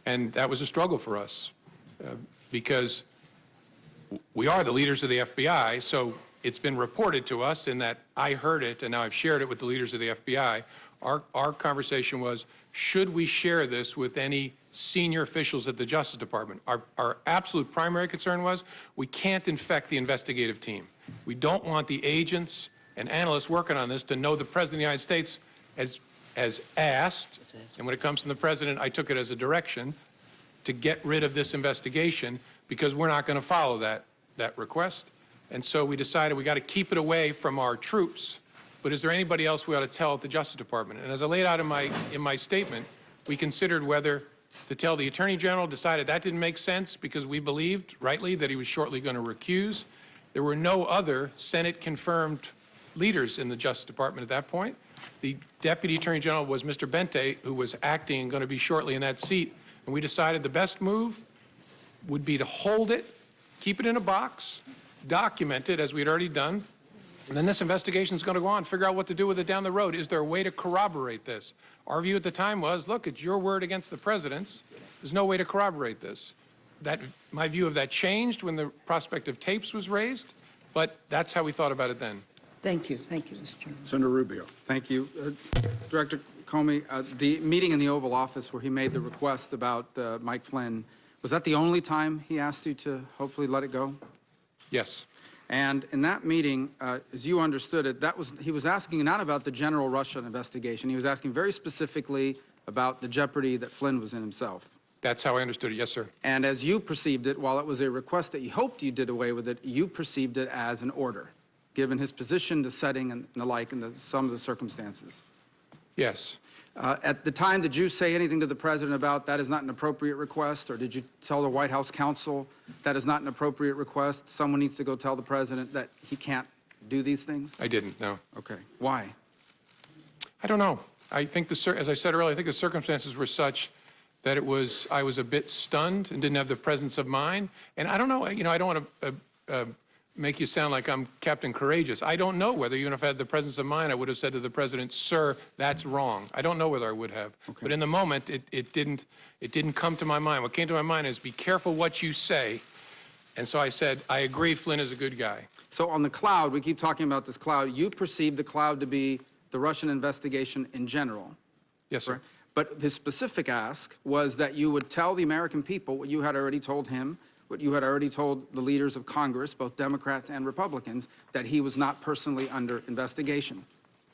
And that was a struggle for us because we are the leaders of the FBI, so it's been reported to us in that I heard it, and now I've shared it with the leaders of the FBI. Our conversation was, should we share this with any senior officials at the Justice Department? Our absolute primary concern was we can't infect the investigative team. We don't want the agents and analysts working on this to know the President of the United States has asked, and when it comes from the President, I took it as a direction, to get rid of this investigation because we're not going to follow that request. And so we decided we got to keep it away from our troops. But is there anybody else we ought to tell at the Justice Department? And as I laid out in my statement, we considered whether to tell the Attorney General, decided that didn't make sense because we believed, rightly, that he was shortly going to recuse. There were no other Senate-confirmed leaders in the Justice Department at that point. The Deputy Attorney General was Mr. Bente, who was acting and going to be shortly in that seat. And we decided the best move would be to hold it, keep it in a box, document it, as we had already done, and then this investigation is going to go on, figure out what to do with it down the road. Is there a way to corroborate this? Our view at the time was, look, it's your word against the President's. There's no way to corroborate this. My view of that changed when the prospect of tapes was raised, but that's how we thought about it then. Thank you, Mr. Chairman. Senator Rubio. Thank you. Director Comey, the meeting in the Oval Office where he made the request about Mike Flynn, was that the only time he asked you to hopefully let it go? Yes. And in that meeting, as you understood it, he was asking not about the general Russia investigation. He was asking very specifically about the jeopardy that Flynn was in himself. That's how I understood it, yes, sir. And as you perceived it, while it was a request that you hoped you did away with it, you perceived it as an order, given his position, the setting, and the like, and some of the circumstances. Yes. At the time, did you say anything to the President about that is not an appropriate request, or did you tell the White House counsel that is not an appropriate request? Someone needs to go tell the President that he can't do these things? I didn't, no. Okay. Why? I don't know. I think, as I said earlier, I think the circumstances were such that I was a bit stunned and didn't have the presence of mind. And I don't know, I don't want to make you sound like I'm Captain Courageous. I don't know whether, even if I had the presence of mind, I would have said to the President, sir, that's wrong. I don't know whether I would have. Okay. But in the moment, it didn't come to my mind. What came to my mind is be careful what you say. And so I said, I agree Flynn is a good guy. So on the cloud, we keep talking about this cloud. You perceive the cloud to be the Russian investigation in general. Yes, sir. Right? But his specific ask was that you would tell the American people what you had already told him, what you had already told the leaders of Congress, both Democrats and Republicans, that he was not personally under investigation.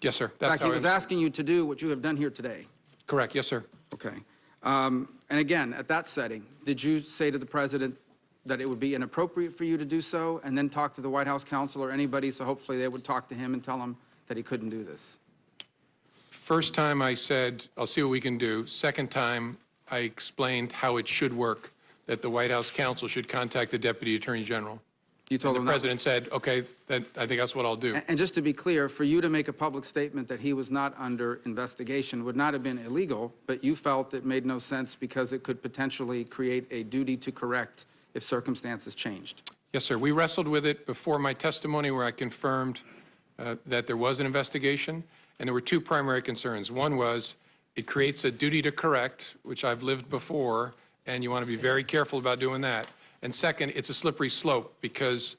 Yes, sir. In fact, he was asking you to do what you have done here today. Correct. Yes, sir. Okay. And again, at that setting, did you say to the President that it would be inappropriate for you to do so, and then talk to the White House counsel or anybody, so hopefully they would talk to him and tell him that he couldn't do this? First time I said, I'll see what we can do. Second time, I explained how it should work, that the White House counsel should contact the Deputy Attorney General. You told him the President said, okay, then I think that's what I'll do. And just to be clear, for you to make a public statement that he was not under investigation would not have been illegal, but you felt it made no sense because it could potentially create a duty to correct if circumstances changed. Yes, sir. We wrestled with it before my testimony where I confirmed that there was an investigation, and there were two primary concerns. One was it creates a duty to correct, which I've lived before, and you want to be very careful about doing that. And second, it's a slippery slope because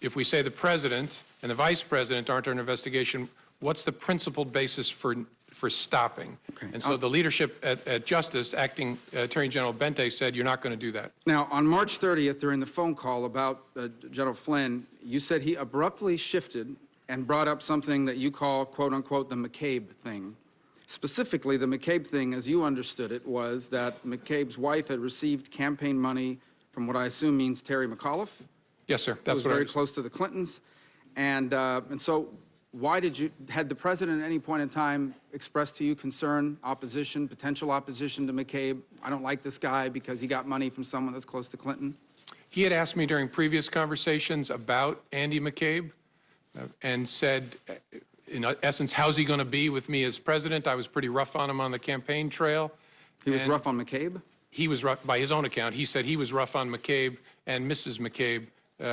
if we say the President and the Vice President aren't under investigation, what's the principled basis for stopping? Okay. And so the leadership at Justice, Acting Attorney General Bente, said you're not going to do that. Now, on March 30th, during the phone call about General Flynn, you said he abruptly shifted and brought up something that you call, quote unquote, the McCabe thing. Specifically, the McCabe thing, as you understood it, was that McCabe's wife had received campaign money from what I assume means Terry McAuliffe. Yes, sir. That's was what very close to the Clintons. And so why had the President at any point in time expressed to you concern, opposition, potential opposition to McCabe? I don't like this guy because he got money from someone that's close to Clinton. He had asked me during previous conversations about Andy McCabe and said, in essence, how's he going to be with me as president? I was pretty rough on him on the campaign trail. He was rough on McCabe? He was rough, by his own account. He said he was rough on McCabe and Mrs. McCabe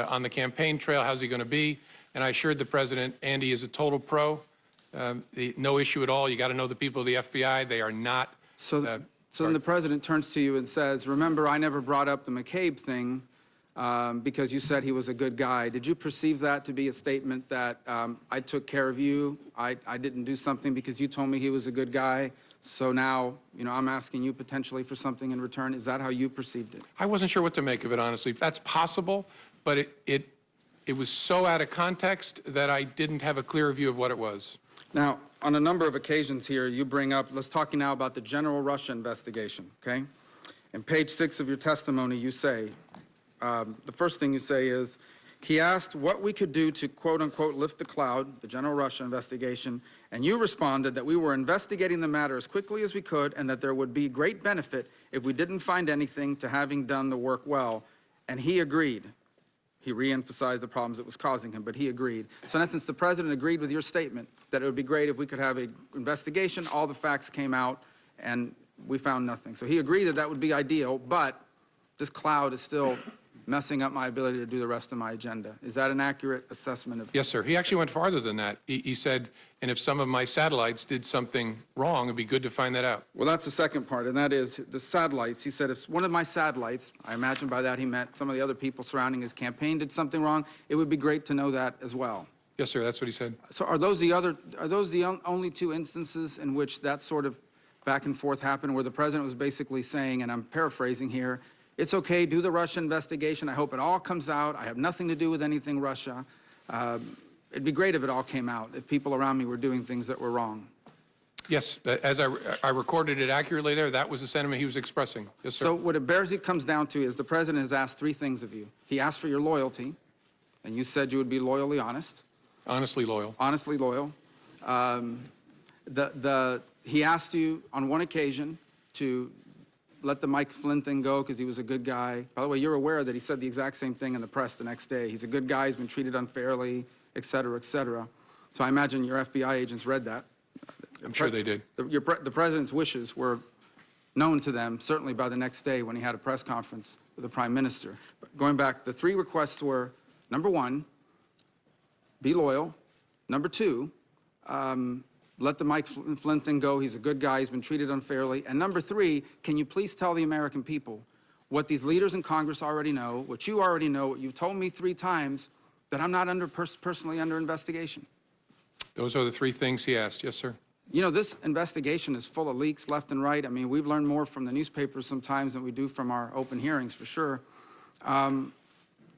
on the campaign trail. How's he going to be? And I assured the President, Andy is a total pro. No issue at all. You got to know the people of the FBI. They are not So then the president turns to you and says, remember, I never brought up the McCabe thing because you said he was a good guy. Did you perceive that to be a statement that I took care of you, I didn't do something because you told me he was a good guy, so now, I'm asking you potentially for something in return? Is that how you perceived it? I wasn't sure what to make of it, honestly. That's possible, but it was so out of context that I didn't have a clear view of what it was. Now, on a number of occasions here, you bring up, let's talk now about the general Russia investigation, okay? In page 6 of your testimony, you say, the first thing you say is, he asked what we could do to, quote unquote, lift the cloud, the general Russia investigation, and you responded that we were investigating the matter as quickly as we could and that there would be great benefit if we didn't find anything to having done the work well, and he agreed. He re-emphasized the problems it was causing him, but he agreed. So in essence, the president agreed with your statement that it would be great if we could have an investigation, all the facts came out, and we found nothing. So he agreed that that would be ideal, but this cloud is still messing up my ability to do the rest of my agenda. Is that an accurate assessment of? Yes, sir. He actually went farther than that. He said, and if some of my satellites did something wrong, it'd be good to find that out. Well, that's the second part, and that is the satellites. He said if one of my satellites, I imagine by that he meant some of the other people surrounding his campaign did something wrong, it would be great to know that as well. Yes, sir. That's what he said. So are those the only two instances in which that sort of back and forth happened, where the president was basically saying, and I'm paraphrasing here, it's okay, do the Russia investigation. I hope it all comes out. I have nothing to do with anything Russia. It'd be great if it all came out, if people around me were doing things that were wrong. Yes, as I recorded it accurately there, that was the sentiment he was expressing. Yes, sir. So what it comes down to is the president has asked three things of you. He asked for your loyalty, and you said you would be loyally honest. Honestly loyal. Honestly loyal. He asked you on one occasion to let the Mike Flynn thing go because he was a good guy. By the way, you're aware that he said the exact same thing in the press the next day. He's a good guy, he's been treated unfairly, et cetera, et cetera. So I imagine your FBI agents read that. I'm sure they did. The president's wishes were known to them, certainly by the next day when he had a press conference with the prime minister. But going back, the three requests were, number one, be loyal. Number two, let the Mike Flynn thing go. He's a good guy. He's been treated unfairly. And number three, can you please tell the American people what these leaders in Congress already know, what you already know, what you've told me 3 times, that I'm not personally under investigation? Those are the 3 things he asked. Yes, sir. You know, this investigation is full of leaks left and right. I mean, we've learned more from the newspapers sometimes than we do from our open hearings, for sure. Do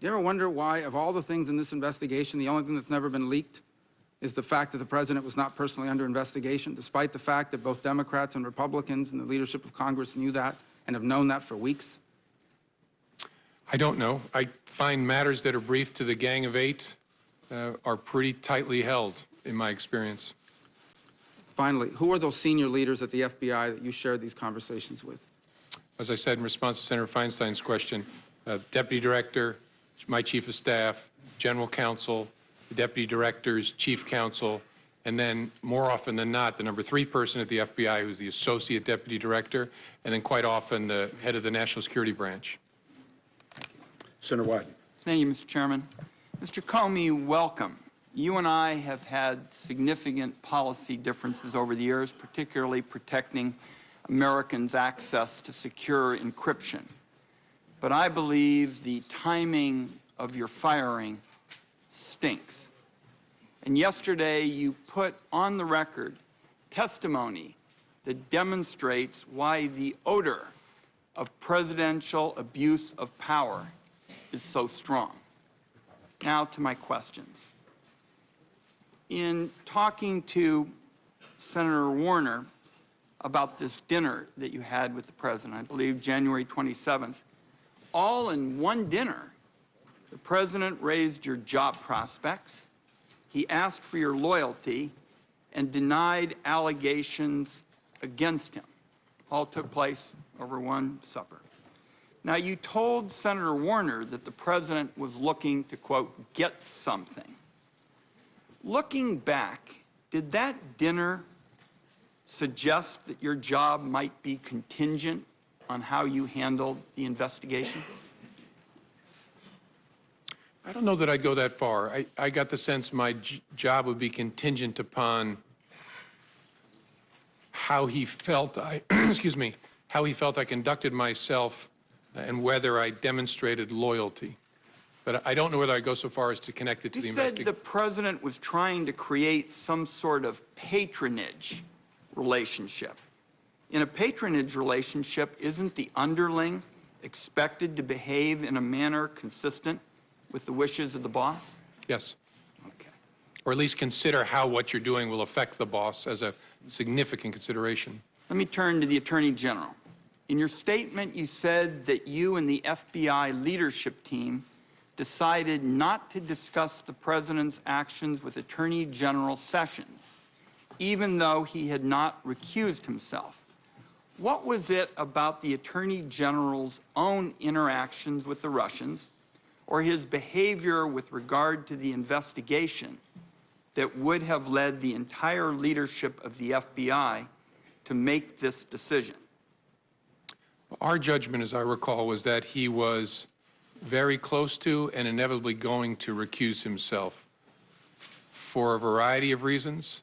you ever wonder why, of all the things in this investigation, the only thing that's never been leaked is the fact that the president was not personally under investigation, despite the fact that both Democrats and Republicans and the leadership of Congress knew that and have known that for weeks? I don't know. I find matters that are briefed to the Gang of 8 are pretty tightly held, in my experience. Finally, who are those senior leaders at the FBI that you shared these conversations with? As I said in response to Senator Feinstein's question, Deputy Director, my Chief of Staff, General Counsel, the Deputy Director's Chief Counsel, and then more often than not, the number 3 person at the FBI who's the Associate Deputy Director, and then quite often the head of the National Security Branch. Senator Wjla. Thank you, Mr. Chairman. Mr. Comey, welcome. You and I have had significant policy differences over the years, particularly protecting Americans' access to secure encryption. But I believe the timing of your firing stinks. And yesterday you put on the record testimony that demonstrates why the odor of presidential abuse of power is so strong. Now to my questions. In talking to Senator Warner about this dinner that you had with the president, I believe January 27th, all in one dinner, the president raised your job prospects, he asked for your loyalty, and denied allegations against him. All took place over one supper. Now, you told Senator Warner that the president was looking to, quote, get something. Looking back, did that dinner suggest that your job might be contingent on how you handled the investigation? I don't know that I'd go that far. I got the sense my job would be contingent upon how he felt excuse me, how he felt I conducted myself and whether I demonstrated loyalty. But I don't know whether I go so far as to connect it to the You said investigation. the president was trying to create some sort of patronage relationship. In a patronage relationship, isn't the underling expected to behave in a manner consistent with the wishes of the boss? Yes. Okay. Or at least consider how what you're doing will affect the boss as a significant consideration. Let me turn to the Attorney General. In your statement, you said that you and the FBI leadership team decided not to discuss the president's actions with Attorney General Sessions, even though he had not recused himself. What was it about the Attorney General's own interactions with the Russians or his behavior with regard to the investigation that would have led the entire leadership of the FBI to make this decision? Our judgment, as I recall, was that he was very close to and inevitably going to recuse himself for a variety of reasons.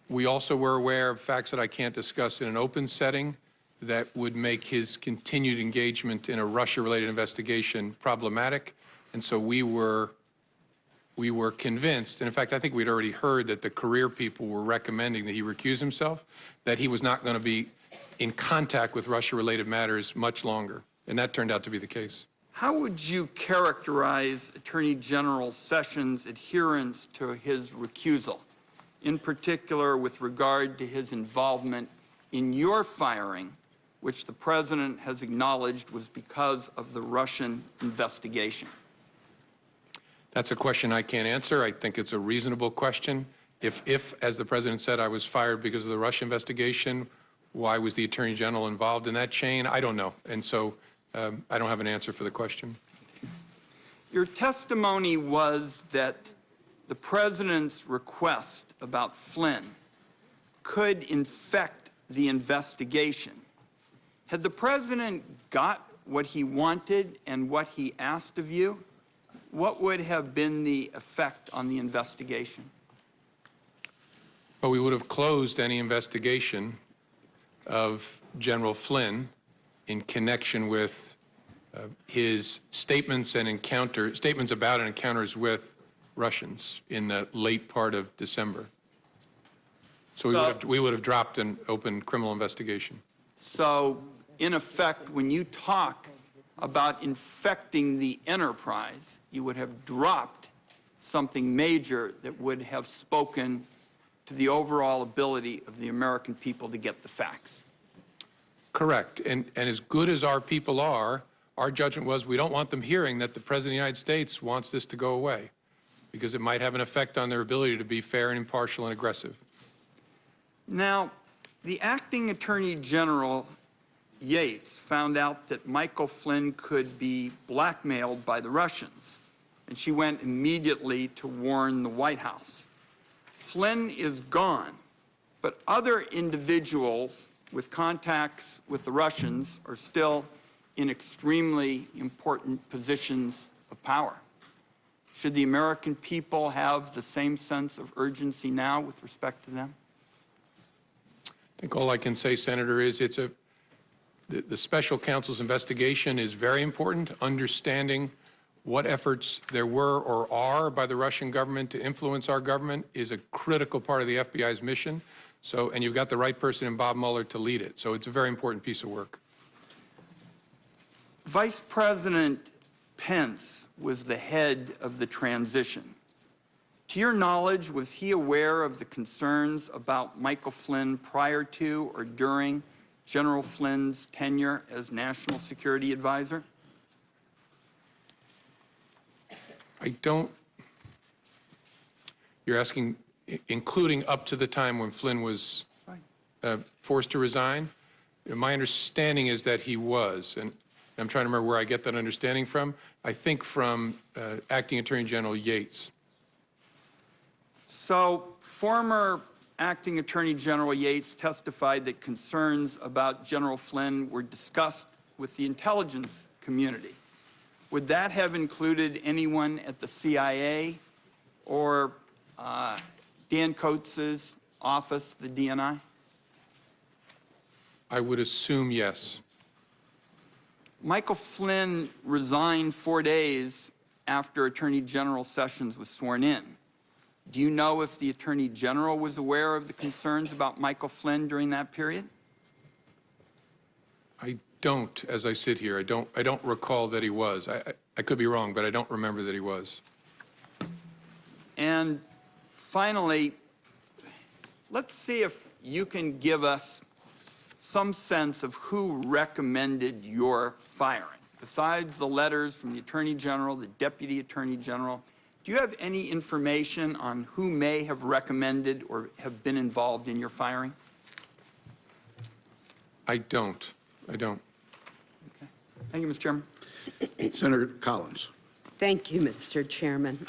We also were aware of facts that I can't discuss in an open setting that would make his continued engagement in a Russia-related investigation problematic. And so we were convinced, and in fact, I think we'd already heard that the career people were recommending that he recuse himself, that he was not going to be in contact with Russia-related matters much longer. And that turned out to be the case. How would you characterize Attorney General Sessions' adherence to his recusal, in particular with regard to his involvement in your firing, which the president has acknowledged was because of the Russian investigation? That's a question I can't answer. I think it's a reasonable question. If, as the president said, I was fired because of the Russia investigation, why was the Attorney General involved in that chain? I don't know. And so I don't have an answer for the question. Your testimony was that the president's request about Flynn could infect the investigation. Had the president got what he wanted and what he asked of you, what would have been the effect on the investigation? Well, we would have closed any investigation of General Flynn in connection with his statements about and encounters with Russians in the late part of December. So we would have dropped an open criminal investigation. So, in effect, when you talk about infecting the enterprise, you would have dropped something major that would have spoken to the overall ability of the American people to get the facts. Correct. And as good as our people are, our judgment was we don't want them hearing that the President of the United States wants this to go away because it might have an effect on their ability to be fair and impartial and aggressive. Now, the acting Attorney General Yates found out that Michael Flynn could be blackmailed by the Russians, and she went immediately to warn the White House. Flynn is gone, but other individuals with contacts with the Russians are still in extremely important positions of power. Should the American people have the same sense of urgency now with respect to them? I think all I can say, Senator, is the special counsel's investigation is very important. Understanding what efforts there were or are by the Russian government to influence our government is a critical part of the FBI's mission. So, and you've got the right person in Bob Mueller to lead it. So it's a very important piece of work. Vice President Pence was the head of the transition. To your knowledge, was he aware of the concerns about Michael Flynn prior to or during General Flynn's tenure as National Security Advisor? I don't, you're asking, including up to the time when Flynn was forced to resign? My understanding is that he was, and I'm trying to remember where I get that understanding from. I think from Acting Attorney General Yates. So, former Acting Attorney General Yates testified that concerns about General Flynn were discussed with the intelligence community. Would that have included anyone at the CIA or Dan Coates' office, the DNI? I would assume yes. Michael Flynn resigned 4 days after Attorney General Sessions was sworn in. Do you know if the Attorney General was aware of the concerns about Michael Flynn during that period? I don't, as I sit here, I don't recall that he was. I could be wrong, but I don't remember that he was. And finally, let's see if you can give us some sense of who recommended your firing. Besides the letters from the Attorney General, the Deputy Attorney General, do you have any information on who may have recommended or have been involved in your firing? I don't. Thank you, Mr. Chairman. Senator Collins. Thank you, Mr. Chairman.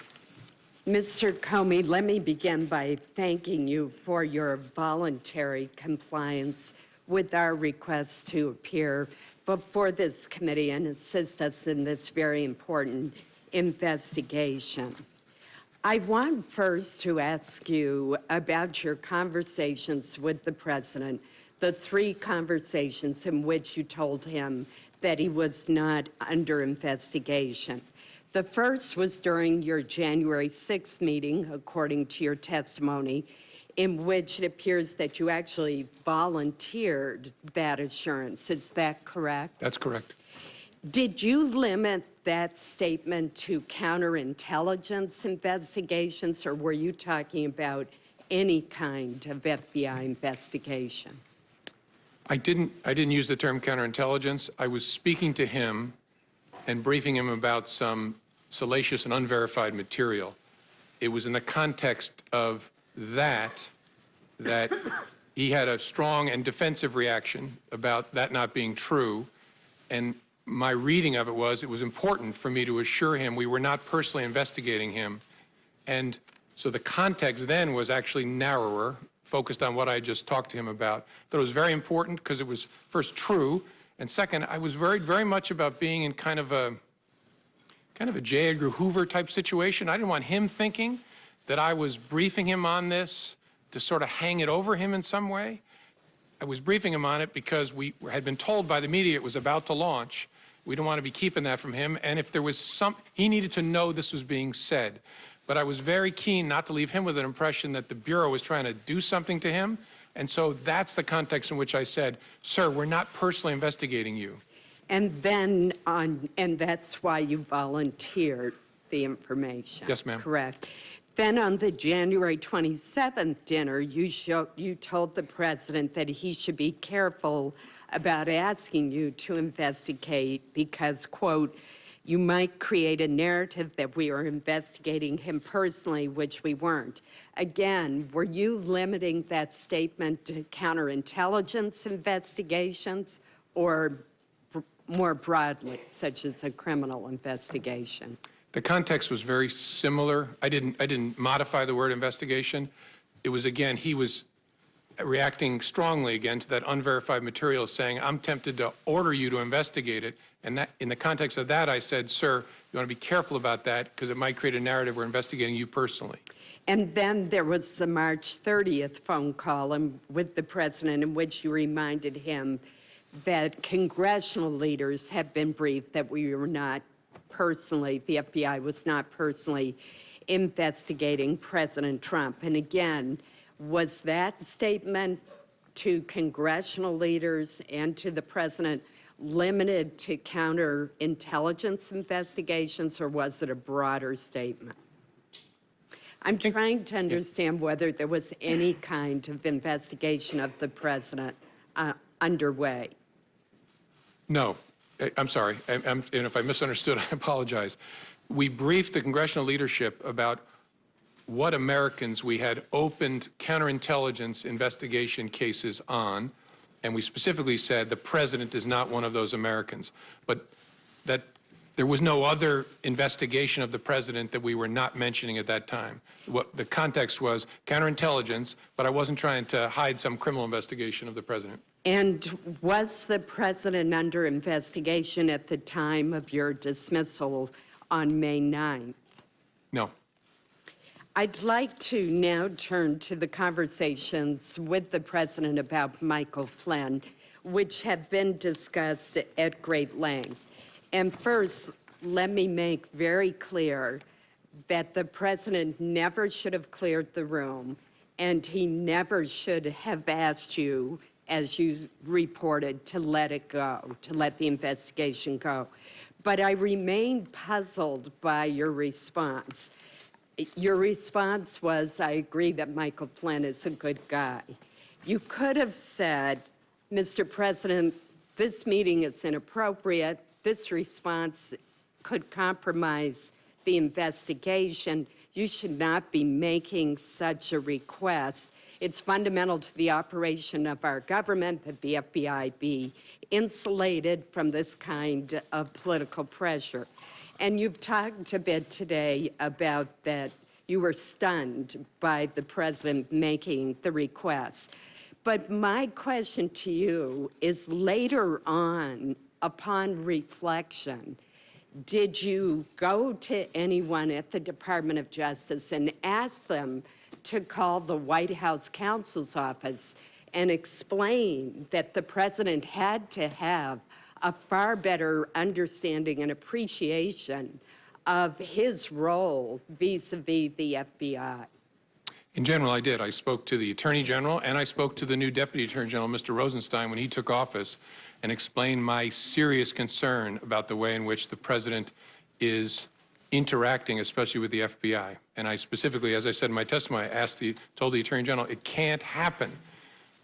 Mr. Comey, let me begin by thanking you for your voluntary compliance with our request to appear before this committee and assist us in this very important investigation. I want first to ask you about your conversations with the president, the 3 conversations in which you told him that he was not under investigation. The first was during your January 6th meeting, according to your testimony, in which it appears that you actually volunteered that assurance. Is that correct? That's correct. Did you limit that statement to counterintelligence investigations, or were you talking about any kind of FBI investigation? I didn't use the term counterintelligence. I was speaking to him and briefing him about some salacious and unverified material. It was in the context of that he had a strong and defensive reaction about that not being true. And my reading of it was important for me to assure him we were not personally investigating him. And so the context then was actually narrower, focused on what I just talked to him about. But it was very important because it was first true, and second, I was worried very much about being in kind of a J. Edgar Hoover type situation. I didn't want him thinking that I was briefing him on this to sort of hang it over him in some way. I was briefing him on it because we had been told by the media it was about to launch. We don't want to be keeping that from him, and if there was he needed to know this was being said. But I was very keen not to leave him with an impression that the Bureau was trying to do something to him. And so that's the context in which I said, sir, we're not personally investigating you. And then and that's why you volunteered the information. Yes, ma'am. Correct. Then on the January 27th dinner, you told the president that he should be careful about asking you to investigate because, quote, you might create a narrative that we are investigating him personally, which we weren't. Again, were you limiting that statement to counterintelligence investigations or more broadly, such as a criminal investigation? The context was very similar. I didn't modify the word investigation. It was, again, he was reacting strongly again to that unverified material, saying, I'm tempted to order you to investigate it. And that, in the context of that, I said, sir, you want to be careful about that because it might create a narrative we're investigating you personally. And then there was the March 30th phone call with the president in which you reminded him that congressional leaders have been briefed that we were not personally, the FBI was not personally investigating President Trump. And again, was that statement to congressional leaders and to the president limited to counterintelligence investigations, or was it a broader statement? I'm trying to understand whether there was any kind of investigation of the president underway. No, I'm sorry. And if I misunderstood, I apologize. We briefed the congressional leadership about what Americans we had opened counterintelligence investigation cases on, and we specifically said the president is not one of those Americans, but that there was no other investigation of the president that we were not mentioning at that time. What the context was counterintelligence, but I wasn't trying to hide some criminal investigation of the president. And was the president under investigation at the time of your dismissal on May 9th? No. I'd like to now turn to the conversations with the president about Michael Flynn. which have been discussed at great length. And first, let me make very clear that the president never should have cleared the room, and he never should have asked you, as you reported, to let it go, to let the investigation go. But I remain puzzled by your response. Your response was, I agree that Michael Flynn is a good guy. You could have said, Mr. President, this meeting is inappropriate. This response could compromise the investigation. You should not be making such a request. It's fundamental to the operation of our government that the FBI be insulated from this kind of political pressure. And you've talked a bit today about that you were stunned by the president making the request. But my question to you is, later on, upon reflection, did you go to anyone at the Department of Justice and ask them to call the White House counsel's office and explain that the president had to have a far better understanding and appreciation of his role vis-a-vis the FBI? In general, I did. I spoke to the Attorney General, and I spoke to the new Deputy Attorney General, Mr. Rosenstein, when he took office, and explained my serious concern about the way in which the president is interacting, especially with the FBI. And I specifically, as I said in my testimony, told the Attorney General, it can't happen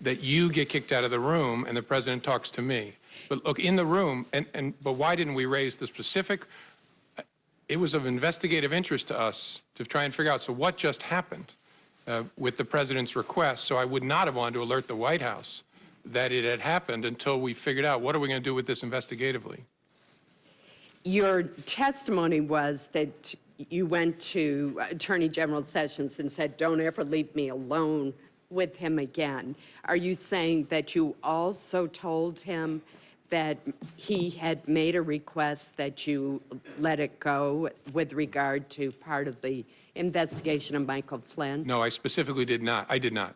that you get kicked out of the room and the president talks to me. But look, in the room, but why didn't we raise the specific? It was of investigative interest to us to try and figure out, so what just happened with the president's request? So I would not have wanted to alert the White House that it had happened until we figured out, what are we going to do with this investigatively? Your testimony was that you went to Attorney General Sessions and said, don't ever leave me alone with him again. Are you saying that you also told him that he had made a request that you let it go with regard to part of the investigation of Michael Flynn? No, I specifically did not. I did not.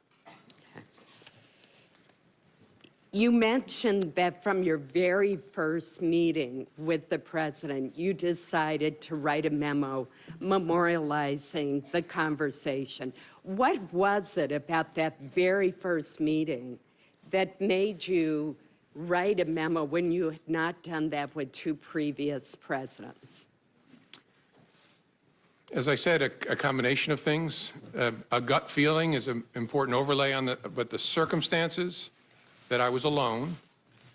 You mentioned that from your very first meeting with the president, you decided to write a memo memorializing the conversation. What was it about that very first meeting that made you write a memo when you had not done that with two previous presidents? As I said, a combination of things. A gut feeling is an important overlay on but the circumstances, that I was alone,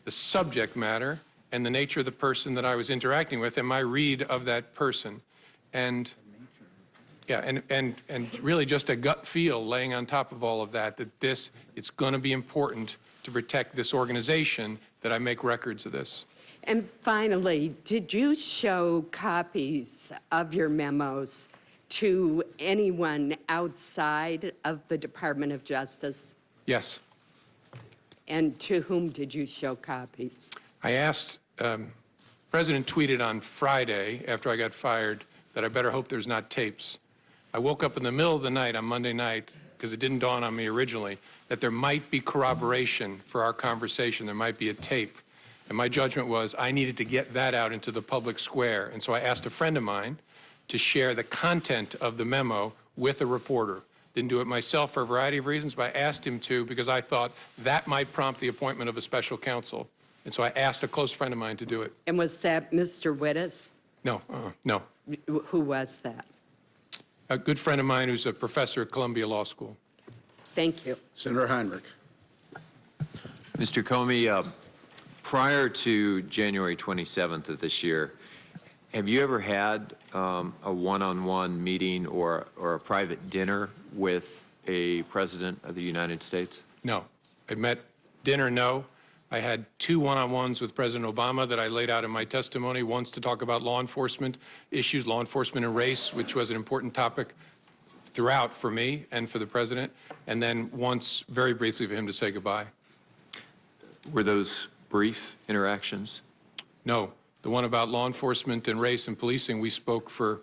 the subject matter, and the nature of the person that I was interacting with, and my read of that person. And yeah, and really just a gut feel laying on top of all of that, it's going to be important to protect this organization, that I make records of this. And finally, did you show copies of your memos to anyone outside of the Department of Justice? Yes. And to whom did you show copies? I asked, President tweeted on Friday after I got fired that I better hope there's not tapes. I woke up in the middle of the night on Monday night, because it didn't dawn on me originally, that there might be corroboration for our conversation. There might be a tape. And my judgment was I needed to get that out into the public square. And so I asked a friend of mine to share the content of the memo with a reporter. Didn't do it myself for a variety of reasons, but I asked him to because I thought that might prompt the appointment of a special counsel. And so I asked a close friend of mine to do it. And was that Mr. Wittes? No, no. Who was that? A good friend of mine who's a professor at Columbia Law School. Thank you. Senator Heinrich. Mr. Comey, prior to January 27th of this year, have you ever had a one-on-one meeting or a private dinner with a president of the United States? No. I met dinner, no. I had two one-on-ones with President Obama that I laid out in my testimony, once to talk about law enforcement issues, law enforcement and race, which was an important topic throughout for me and for the president, and then once, very briefly, for him to say goodbye. Were those brief interactions? No. The one about law enforcement and race and policing, we spoke for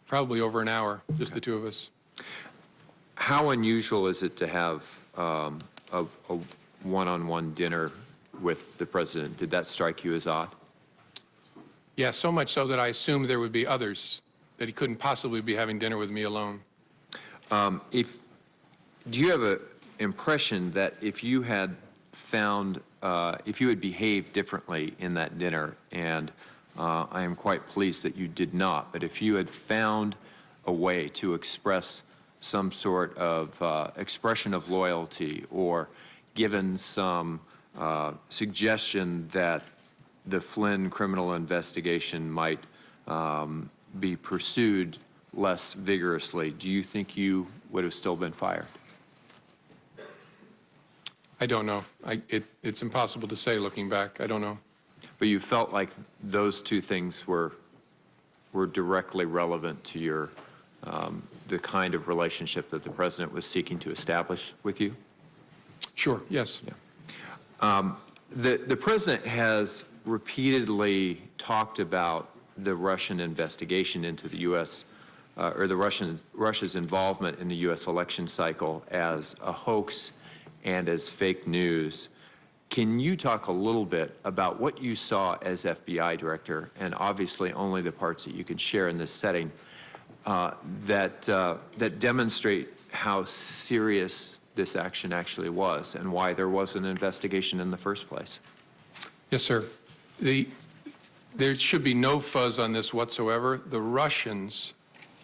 probably over an hour, just the two of us. How unusual is it to have a one-on-one dinner with the president. Did that strike you as odd? Yeah, so much so that I assumed there would be others, that he couldn't possibly be having dinner with me alone. Do you have an impression that if you had found, if you had behaved differently in that dinner, and I am quite pleased that you did not, but if you had found a way to express some sort of expression of loyalty or given some suggestion that the Flynn criminal investigation might be pursued less vigorously, do you think you would have still been fired? I don't know. It's impossible to say looking back. I don't know. But you felt like those two things were directly relevant to your, the kind of relationship that the president was seeking to establish with you? Sure, yes. The president has repeatedly talked about the Russian investigation into the U.S., or Russia's involvement in the U.S. election cycle as a hoax and as fake news. Can you talk a little bit about what you saw as FBI director, and obviously only the parts that you can share in this setting, that demonstrate how serious this action actually was and why there was an investigation in the first place? Yes, sir. There should be no fuzz on this whatsoever. The Russians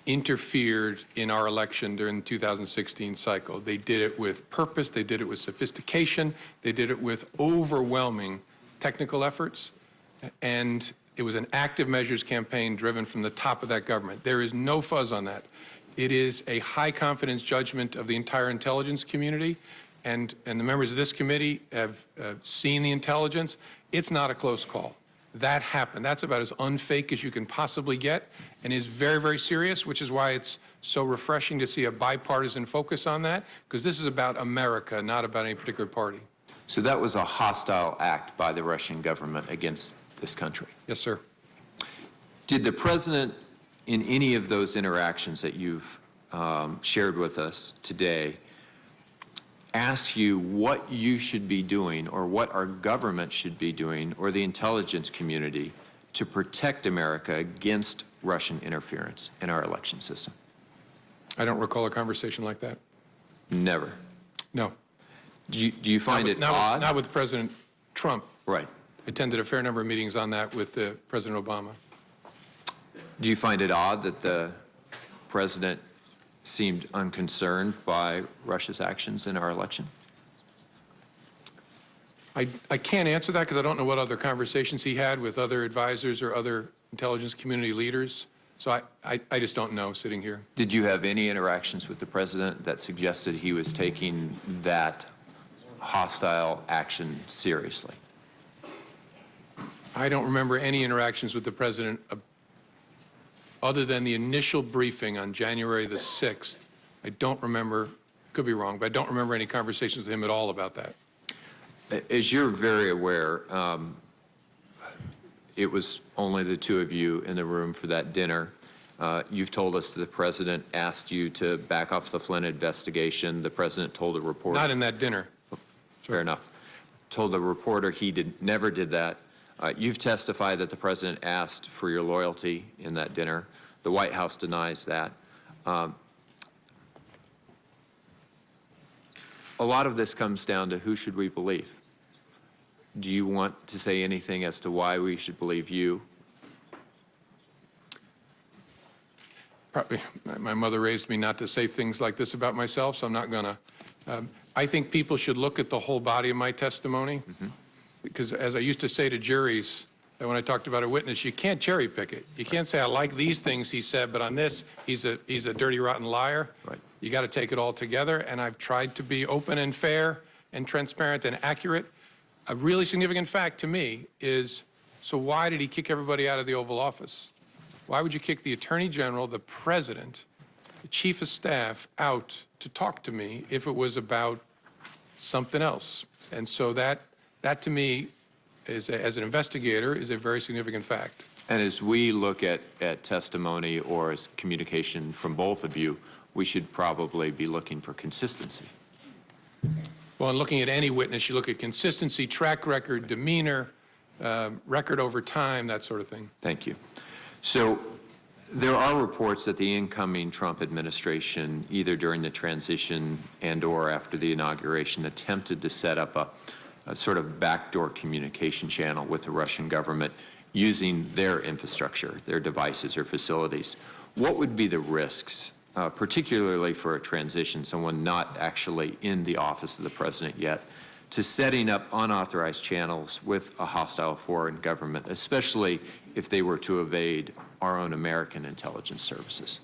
interfered in our election during the 2016 cycle. They did it with purpose, they did it with sophistication, they did it with overwhelming technical efforts, and it was an active measures campaign driven from the top of that government. There is no fuzz on that. It is a high confidence judgment of the entire intelligence community, and the members of this committee have seen the intelligence. It's not a close call. That happened. That's about as unfake as you can possibly get, and is very, very serious, which is why it's so refreshing to see a bipartisan focus on that, because this is about America, not about any particular party. So that was a hostile act by the Russian government against this country. Yes, sir. Did the president, in any of those interactions that you've shared with us today, ask you what you should be doing or what our government should be doing or the intelligence community to protect America against Russian interference in our election system? I don't recall a conversation like that. Never. No. Do you find it odd? Not with President Trump. Right. I attended a fair number of meetings on that with President Obama. Do you find it odd that the president seemed unconcerned by Russia's actions in our election? I can't answer that because I don't know what other conversations he had with other advisors or other intelligence community leaders. So I just don't know sitting here. Did you have any interactions with the president that suggested he was taking that hostile action seriously? I don't remember any interactions with the president other than the initial briefing on January the 6th. I don't remember, could be wrong, but I don't remember any conversations with him at all about that. As you're very aware, it was only the two of you in the room for that dinner. You've told us that the president asked you to back off the Flynn investigation. The president told a reporter. Not in that dinner. Fair enough. Told the reporter he never did that. You've testified that the president asked for your loyalty in that dinner. The White House denies that. A lot of this comes down to who should we believe? Do you want to say anything as to why we should believe you? Probably, my mother raised me not to say things like this about myself, so I'm not gonna. I think people should look at the whole body of my testimony, because as I used to say to juries, that when I talked about a witness, you can't cherry pick it. You can't say, I like these things he said, but on this, he's a dirty, rotten liar. Right. You got to take it all together, and I've tried to be open and fair and transparent and accurate. A really significant fact to me is, so why did he kick everybody out of the Oval Office? Why would you kick the Attorney General, the President, the Chief of Staff out to talk to me if it was about something else? And so that to me, as an investigator, is a very significant fact. And as we look at testimony or as communication from both of you, we should probably be looking for consistency. Well, in looking at any witness, you look at consistency, track record, demeanor, record over time, that sort of thing. Thank you. So there are reports that the incoming Trump administration, either during the transition and/or after the inauguration, attempted to set up a sort of backdoor communication channel with the Russian government using their infrastructure, their devices or facilities. What would be the risks, particularly for a transition, someone not actually in the office of the president yet, to setting up unauthorized channels with a hostile foreign government, especially if they were to evade our own American intelligence services?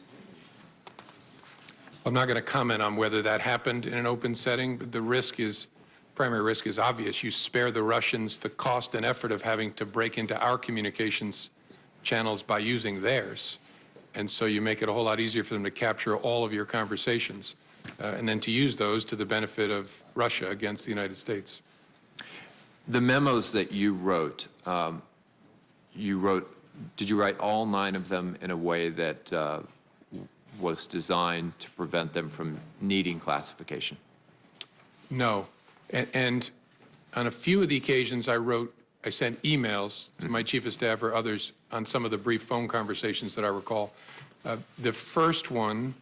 I'm not going to comment on whether that happened in an open setting, but the primary risk is obvious. You spare the Russians the cost and effort of having to break into our communications channels by using theirs. And so you make it a whole lot easier for them to capture all of your conversations and then to use those to the benefit of Russia against the United States. The memos that you wrote, did you write all 9 of them in a way that was designed to prevent them from needing classification? No. And on a few of the occasions I sent emails to my chief of staff or others on some of the brief phone conversations that I recall. The first one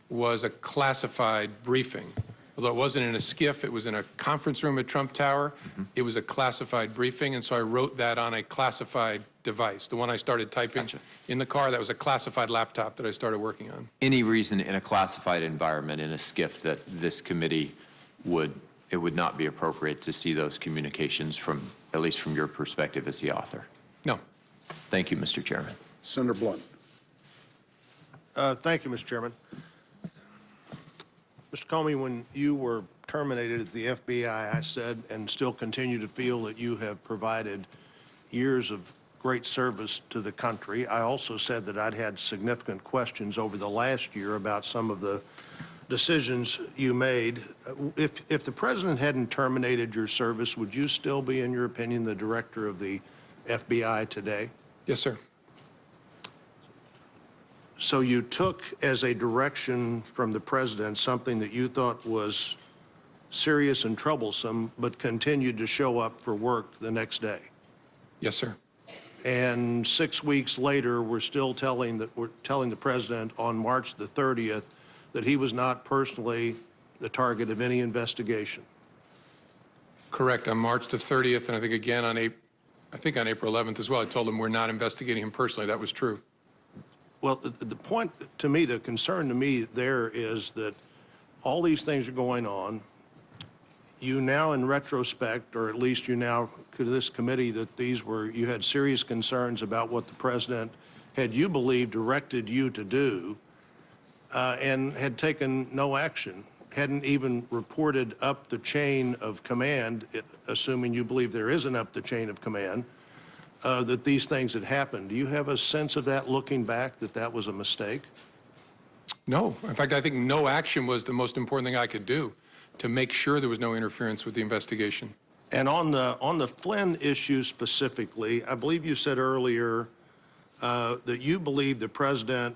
was a classified briefing. Although it wasn't in a skiff, it was in a conference room at Trump Tower. It was a classified briefing, and so I wrote that on a classified device. The one I started typing in the car, that was a classified laptop that I started working on. Any reason in a classified environment, in a skiff, that this committee it would not be appropriate to see those communications from, at least from your perspective as the author? No. Thank you, Mr. Chairman. Senator Blunt. Thank you, Mr. Chairman. Mr. Comey, when you were terminated at the FBI, I said and still continue to feel that you have provided years of great service to the country. I also said that I'd had significant questions over the last year about some of the decisions you made. If the president hadn't terminated your service, would you still be, in your opinion, the director of the FBI today? Yes, sir. So you took as a direction from the president something that you thought was serious and troublesome, but continued to show up for work the next day. Yes, sir. And 6 weeks later, we're telling the president on March the 30th that he was not personally the target of any investigation. Correct. On March the 30th, and I think again on April 11th as well, I told him we're not investigating him personally. That was true. Well, the point to me, the concern to me there is that all these things are going on. You now, in retrospect, or at least you now, to this committee, that you had serious concerns about what the president had, you believe, directed you to do, and had taken no action, hadn't even reported up the chain of command, assuming you believe there is an up the chain of command, that these things had happened. Do you have a sense of that, looking back, that that was a mistake? No. In fact, I think no action was the most important thing I could do to make sure there was no interference with the investigation. And on the Flynn issue specifically, I believe you said earlier that you believe the president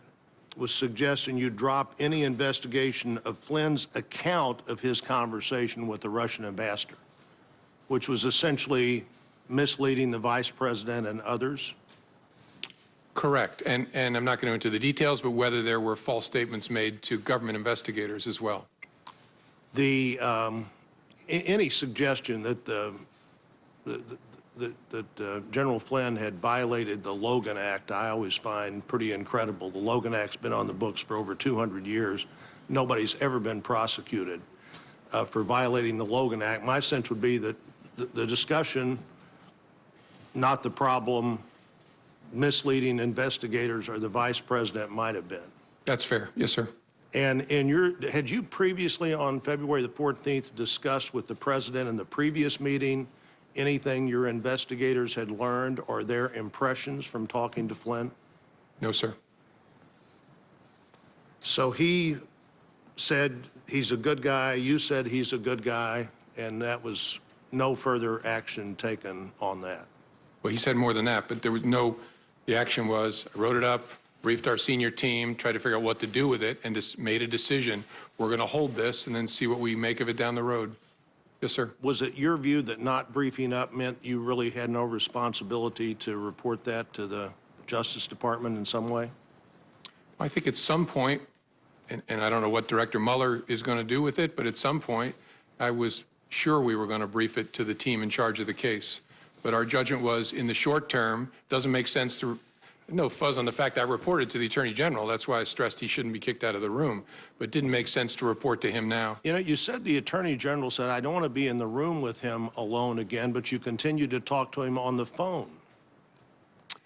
was suggesting you drop any investigation of Flynn's account of his conversation with the Russian ambassador, which was essentially misleading the vice president and others? Correct. And I'm not going to go into the details, but whether there were false statements made to government investigators as well. Any suggestion that General Flynn had violated the Logan Act, I always find pretty incredible. The Logan Act's been on the books for over 200 years. Nobody's ever been prosecuted for violating the Logan Act. My sense would be that the discussion, not the problem, misleading investigators or the vice president might have been. That's fair. Yes, sir. And had you previously on February the 14th discussed with the president in the previous meeting anything your investigators had learned or their impressions from talking to Flynn? No, sir. So he said he's a good guy, you said he's a good guy, and that was no further action taken on that. Well, he said more than that, but there was the action was, I wrote it up, briefed our senior team, tried to figure out what to do with it, and just made a decision. We're going to hold this and then see what we make of it down the road. Yes, sir. Was it your view that not briefing up meant you really had no responsibility to report that to the Justice Department in some way? I think at some point, and I don't know what Director Mueller is going to do with it, but at some point, I was sure we were going to brief it to the team in charge of the case. But our judgment was, in the short term, doesn't make sense to, no fuzz on the fact I reported to the Attorney General. That's why I stressed he shouldn't be kicked out of the room. But it didn't make sense to report to him now. You know, you said the Attorney General said, I don't want to be in the room with him alone again, but you continued to talk to him on the phone.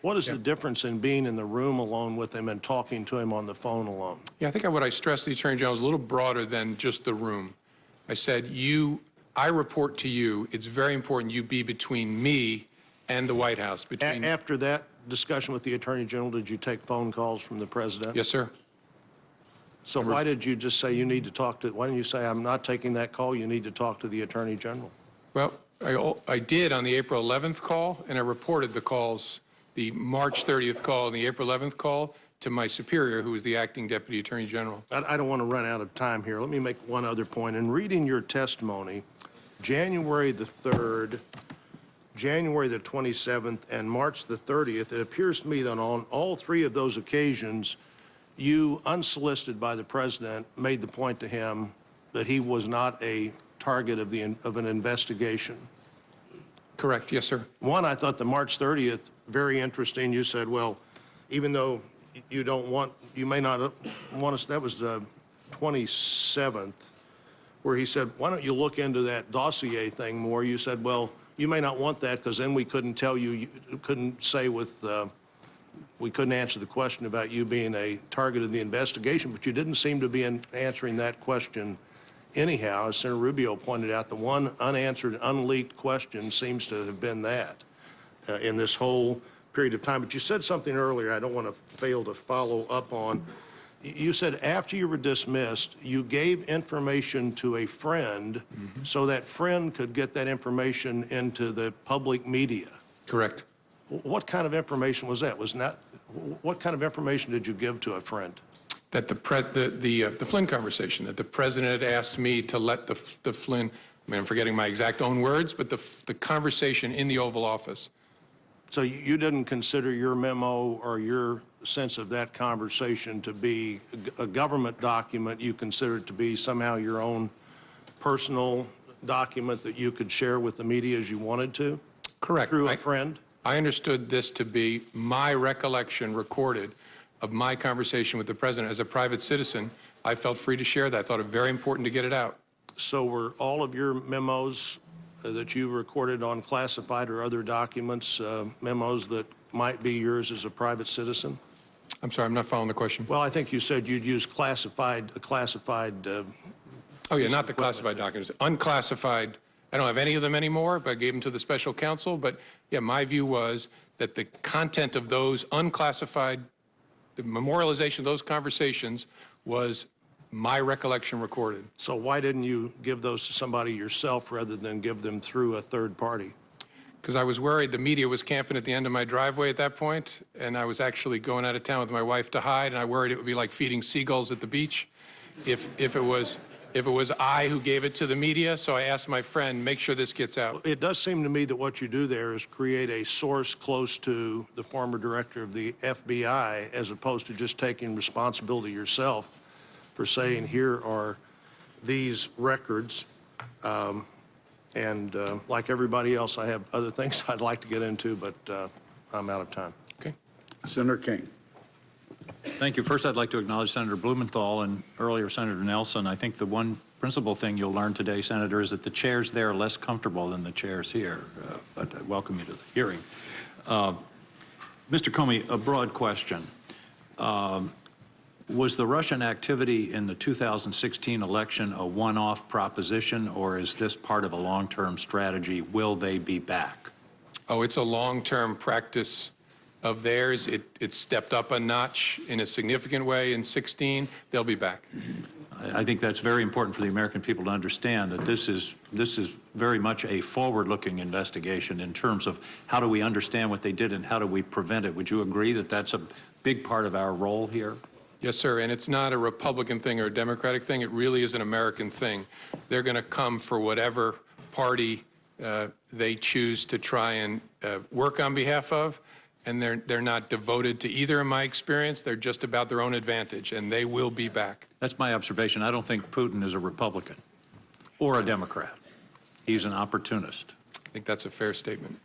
What is the difference in being in the room alone with him and talking to him on the phone alone? Yeah, I think what I stressed to the Attorney General is a little broader than just the room. I said, I report to you. It's very important you be between me and the White House. After that discussion with the Attorney General, did you take phone calls from the President? Yes, sir. So why did you just say you need to talk to, why didn't you say, I'm not taking that call, you need to talk to the Attorney General? Well, I did on the April 11th call, and I reported the calls, the March 30th call and the April 11th call, to my superior, who was the acting Deputy Attorney General. I don't want to run out of time here. Let me make one other point. In reading your testimony, January the 3rd, January the 27th, and March the 30th, it appears to me that on all three of those occasions, you, unsolicited by the President, made the point to him that he was not a target of an investigation. Correct, yes, sir. One, I thought the March 30th, very interesting. You said, well, even though you don't want, you may not want us, that was the 27th, where he said, why don't you look into that dossier thing more? You said, well, you may not want that because then we couldn't tell you, you couldn't say with, we couldn't answer the question about you being a target of the investigation, but you didn't seem to be answering that question anyhow. As Senator Rubio pointed out, the one unanswered, unleaked question seems to have been that in this whole period of time. But you said something earlier I don't want to fail to follow up on. You said after you were dismissed, you gave information to a friend so that friend could get that information into the public media. Correct. What kind of information was that? What kind of information did you give to a friend? That the Flynn conversation, that the President had asked me to let the Flynn, I mean, I'm forgetting my exact own words, but the conversation in the Oval Office. So you didn't consider your memo or your sense of that conversation to be a government document. You considered it to be somehow your own personal document that you could share with the media as you wanted to? Correct. Through a friend? I understood this to be my recollection recorded of my conversation with the President. As a private citizen, I felt free to share that. I thought it very important to get it out. So were all of your memos that you recorded on classified or other documents, memos that might be yours as a private citizen? I'm sorry, I'm not following the question. Well, I think you said you'd use classified. Oh, yeah, not the classified documents. Unclassified, I don't have any of them anymore, but I gave them to the special counsel. But, yeah, my view was that the content of those unclassified, the memorialization of those conversations was my recollection recorded. So why didn't you give those to somebody yourself rather than give them through a third party? Because I was worried the media was camping at the end of my driveway at that point, and I was actually going out of town with my wife to hide, and I worried it would be like feeding seagulls at the beach if it was I who gave it to the media. So I asked my friend, make sure this gets out. It does seem to me that what you do there is create a source close to the former director of the FBI, as opposed to just taking responsibility yourself for saying, here are these records. And like everybody else, I have other things I'd like to get into, but I'm out of time. Okay. Senator King. Thank you. First, I'd like to acknowledge Senator Blumenthal and earlier Senator Nelson. I think the one principal thing you'll learn today, Senator, is that the chairs there are less comfortable than the chairs here. But I welcome you to the hearing. Mr. Comey, a broad question. Was the Russian activity in the 2016 election a one-off proposition, or is this part of a long-term strategy? Will they be back? Oh, it's a long-term practice of theirs. It stepped up a notch in a significant way in 16. They'll be back. I think that's very important for the American people to understand that this is very much a forward-looking investigation in terms of how do we understand what they did and how do we prevent it. Would you agree that that's a big part of our role here? Yes, sir, and it's not a Republican thing or a Democratic thing. It really is an American thing. They're going to come for whatever party they choose to try and work on behalf of, and they're not devoted to either in my experience. They're just about their own advantage, and they will be back. That's my observation. I don't think Putin is a Republican or a Democrat. He's an opportunist. I think that's a fair statement.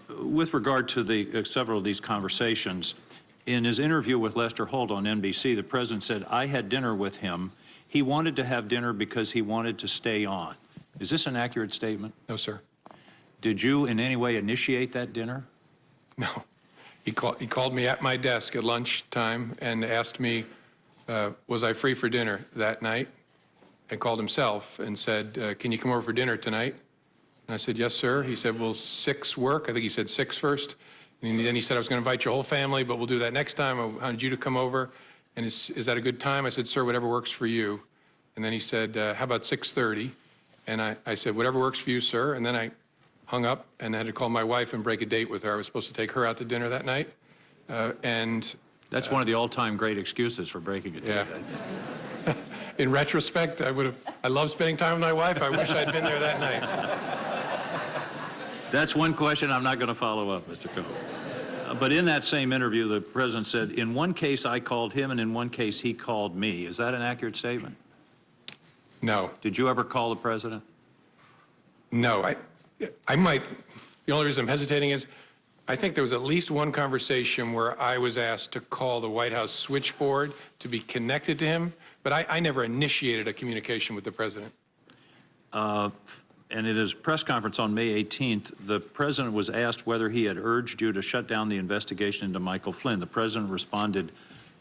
With regard to the several of these conversations, in his interview with Lester Holt on NBC, the president said, "I had dinner with him. He wanted to have dinner because he wanted to stay on." Is this an accurate statement? No, sir. Did you in any way initiate that dinner? No. He called me at my desk at lunchtime and asked me, was I free for dinner that night? And called himself and said, can you come over for dinner tonight? And I said, yes, sir. He said, will 6 work? I think he said 6 first. And then he said, I was going to invite your whole family, but we'll do that next time. I wanted you to come over. And is that a good time? I said, sir, whatever works for you. And then he said, how about 6:30? And I said, whatever works for you, sir. And then I hung up and had to call my wife and break a date with her. I was supposed to take her out to dinner that night. That's one of the all-time great excuses for breaking a date. Yeah. In retrospect, I love spending time with my wife. I wish I'd been there that night. That's one question I'm not going to follow up, Mr. Comey. But in that same interview, the president said, in one case I called him and in one case he called me. Is that an accurate statement? No. Did you ever call the president? No. I might. The only reason I'm hesitating is I think there was at least one conversation where I was asked to call the White House switchboard to be connected to him, but I never initiated a communication with the president. And in his press conference on May 18th, the president was asked whether he had urged you to shut down the investigation into Michael Flynn. The president responded,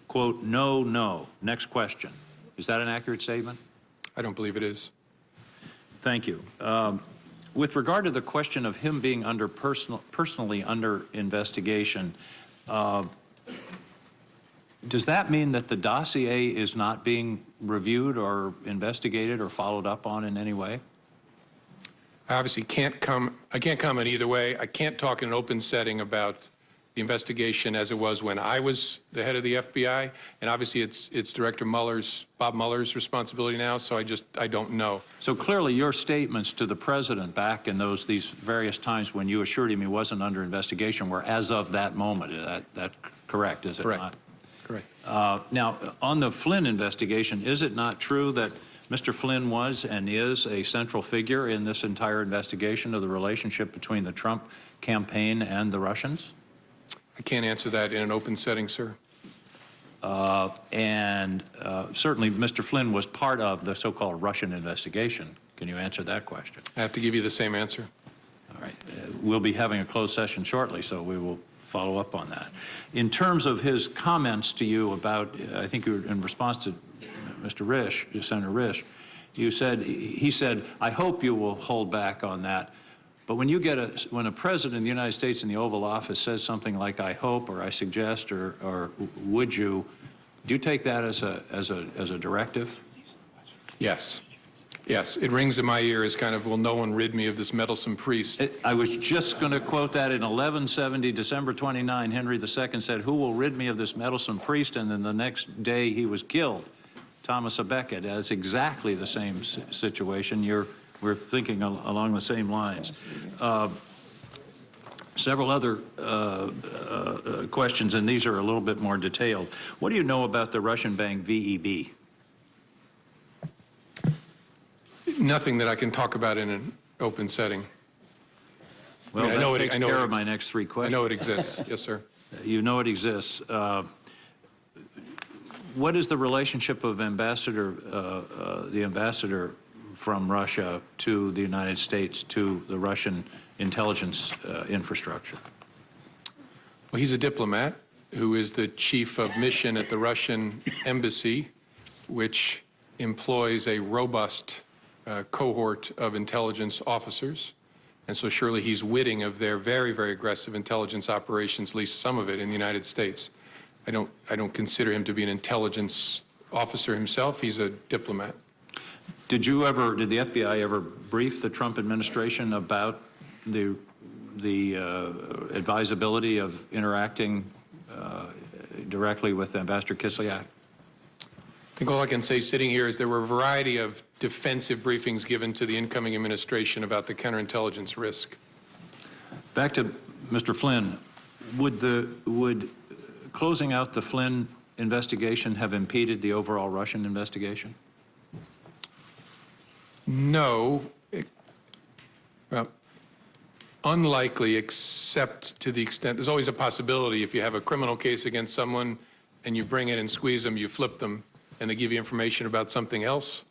quote, no, no. Next question. Is that an accurate statement? I don't believe it is. Thank you. With regard to the question of him being personally under investigation, does that mean that the dossier is not being reviewed or investigated or followed up on in any way? I obviously can't comment either way. I can't talk in an open setting about the investigation as it was when I was the head of the FBI, and obviously it's Director Bob Mueller's responsibility now, so I don't know. So clearly your statements to the president back in these various times when you assured him he wasn't under investigation were as of that moment. That correct, is it Correct. not? Correct. Now, on the Flynn investigation, is it not true that Mr. Flynn was and is a central figure in this entire investigation of the relationship between the Trump campaign and the Russians? I can't answer that in an open setting, sir. Certainly, Mr. Flynn was part of the so-called Russian investigation. Can you answer that question? I have to give you the same answer. All right. We'll be having a closed session shortly, so we will follow up on that. In terms of his comments to you about, I think you were in response to Mr. Risch, Senator Risch, he said, I hope you will hold back on that. But when when a president of the United States in the Oval Office says something like I hope or I suggest or would you, do you take that as a directive? Yes. Yes, it rings in my ear as kind of, will no one rid me of this meddlesome priest? I was just going to quote that in 1170, December 29, Henry II said, who will rid me of this meddlesome priest? And then the next day he was killed. Thomas à Becket. That's exactly the same situation. We're thinking along the same lines. Several other questions, and these are a little bit more detailed. What do you know about the Russian bank VEB? Nothing that I can talk about in an open setting. Well, I mean, that takes care of my next 3 I questions. know it exists. Yes, sir. You know it exists. What is the relationship of the ambassador from Russia to the United States, to the Russian intelligence infrastructure? Well, he's a diplomat who is the chief of mission at the Russian embassy, which employs a robust cohort of intelligence officers. And so surely he's witting of their very, very aggressive intelligence operations, at least some of it in the United States. I don't consider him to be an intelligence officer himself. He's a diplomat. Did the FBI ever brief the Trump administration about the advisability of interacting directly with Ambassador Kislyak? I think all I can say sitting here is there were a variety of defensive briefings given to the incoming administration about the counterintelligence risk. Back to Mr. Flynn, would closing out the Flynn investigation have impeded the overall Russian investigation? No, well, unlikely, except to the extent, there's always a possibility if you have a criminal case against someone and you bring in and squeeze them, you flip them, and they give you information about something else.